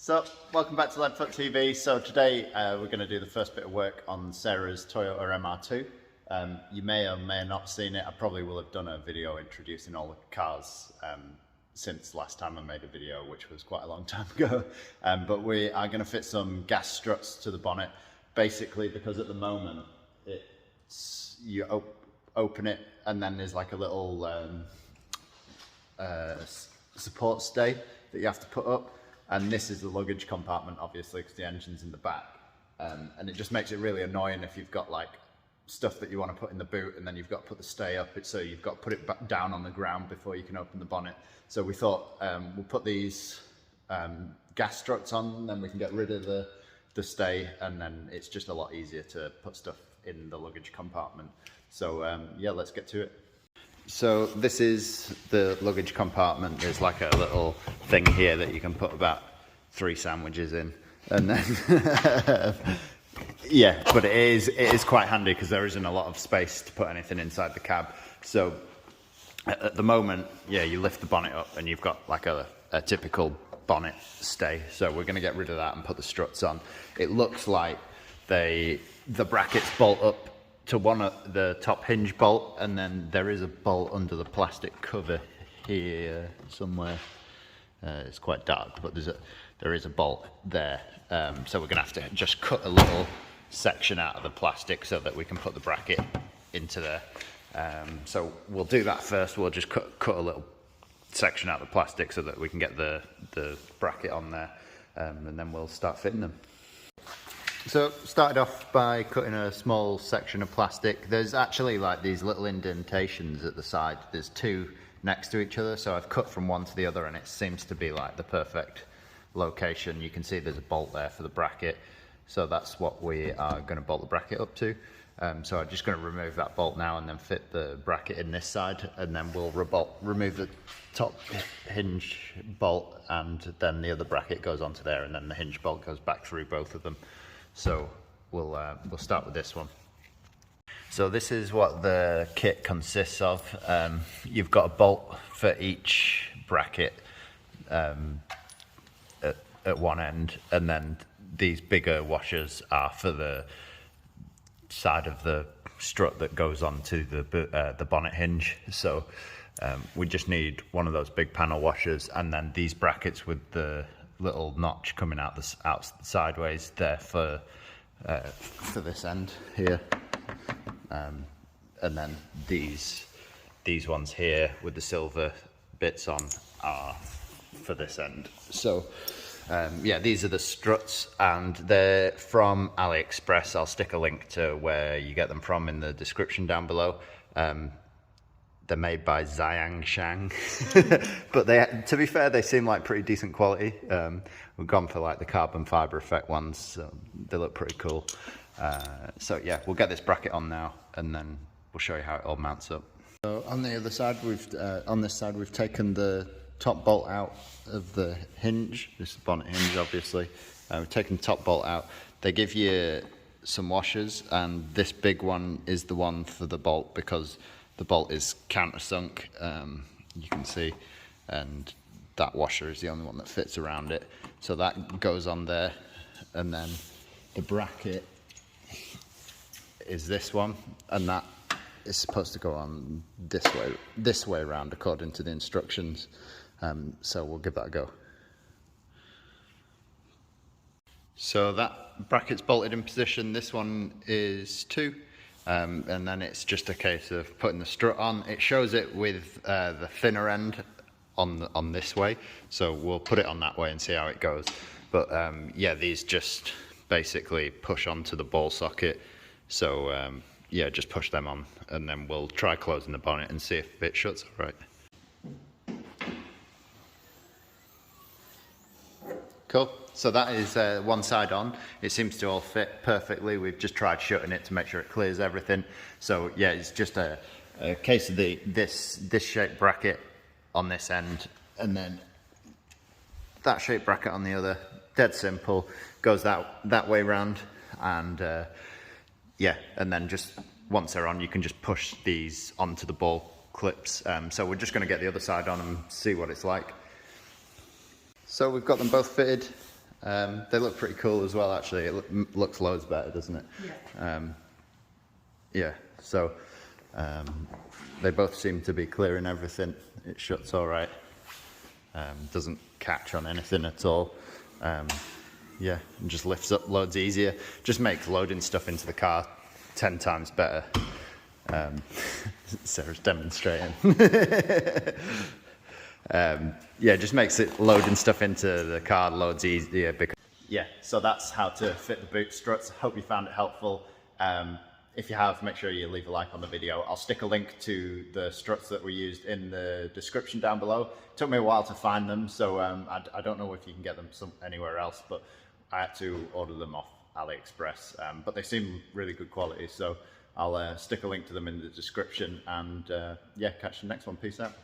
So, welcome back to Leadfoot TV. So today we're going to do the first bit of work on Sarah's Toyota MR2. You may or may not have seen it. I probably will have done a video introducing all the cars since last time I made a video, which was quite a long time ago. But we are going to fit some gas struts to the bonnet, basically because at the moment you open it and then there's like a little support stay that you have to put up. And this is the luggage compartment, obviously, because the engine's in the back. And it just makes it really annoying if you've got like stuff that you want to put in the boot and then you've got to put the stay up. So you've got to put it back down on the ground before you can open the bonnet. So we thought we'll put these gas struts on, then we can get rid of the stay, and then it's just a lot easier to put stuff in the luggage compartment. So yeah, let's get to it. So this is the luggage compartment. There's like a little thing here that you can put about 3 sandwiches in, and then yeah, but it is quite handy because there isn't a lot of space to put anything inside the cab. So at the moment, yeah, you lift the bonnet up and you've got like a typical bonnet stay. So we're going to get rid of that and put the struts on. It looks like the brackets bolt up to one of the top hinge bolt, and then there is a bolt under the plastic cover here somewhere. It's quite dark, but there is a bolt there. So we're gonna have to just cut a little section out of the plastic so that we can put the bracket into there. So we'll do that first. We'll just cut a little section out of the plastic so that we can get the bracket on there, and then we'll start fitting them. So started off by cutting a small section of plastic. There's actually like these little indentations at the side. There's 2 next to each other, so I've cut from one to the other and it seems to be like the perfect location. You can see there's a bolt there for the bracket, so that's what we are going to bolt the bracket up to. So I'm just going to remove that bolt now and then fit the bracket in this side, and then we'll remove the top hinge bolt, and then the other bracket goes onto there, and then the hinge bolt goes back through both of them. So we'll start with this one. So this is what the kit consists of. You've got a bolt for each bracket at one end, and then these bigger washers are for the side of the strut that goes onto the bonnet hinge. So we just need one of those big panel washers, and then these brackets with the little notch coming out sideways there for this end here, and then these ones here with the silver bits on are for this end. So yeah, these are the struts, and they're from AliExpress. I'll stick a link to where you get them from in the description down below. They're made by Shang, but to be fair, they seem like pretty decent quality. We've gone for like the carbon fiber effect ones, so they look pretty cool. So yeah, we'll get this bracket on now, and then we'll show you how it all mounts up. So on the other side, on this side, we've taken the top bolt out of the hinge. This is the bonnet hinge, obviously. We've taken the top bolt out. They give you some washers, and this big one is the one for the bolt because the bolt is countersunk, you can see, and that washer is the only one that fits around it. So that goes on there, and then the bracket is this one, and that is supposed to go on this way around according to the instructions. So we'll give that a go. So that bracket's bolted in position. This one is 2. And then it's just a case of putting the strut on. It shows it with the thinner end on this way, so we'll put it on that way and see how it goes. But yeah, these just basically push onto the ball socket. So yeah, just push them on, and then we'll try closing the bonnet and see if it shuts all right. Cool. So that is one side on. It seems to all fit perfectly. We've just tried shutting it to make sure it clears everything. So yeah, it's just a case of this shaped bracket on this end, and then that shaped bracket on the other. Dead simple. Goes that way round, and yeah, and then just once they're on, you can just push these onto the ball clips. So we're just going to get the other side on and see what it's like. So we've got them both fitted. They look pretty cool as well, actually. It looks loads better, doesn't it? Yeah. Yeah, so they both seem to be clearing everything. It shuts all right. Doesn't catch on anything at all. Yeah, and just lifts up loads easier. Just makes loading stuff into the car 10 times better. Sarah's demonstrating. Yeah, just makes it loading stuff into the car loads easier. Yeah, so that's how to fit the boot struts. Hope you found it helpful. If you have, make sure you leave a like on the video. I'll stick a link to the struts that we used in the description down below. It took me a while to find them, so I don't know if you can get them anywhere else, but I had to order them off AliExpress. But they seem really good quality, so I'll stick a link to them in the description, and yeah, catch you next one. Peace out.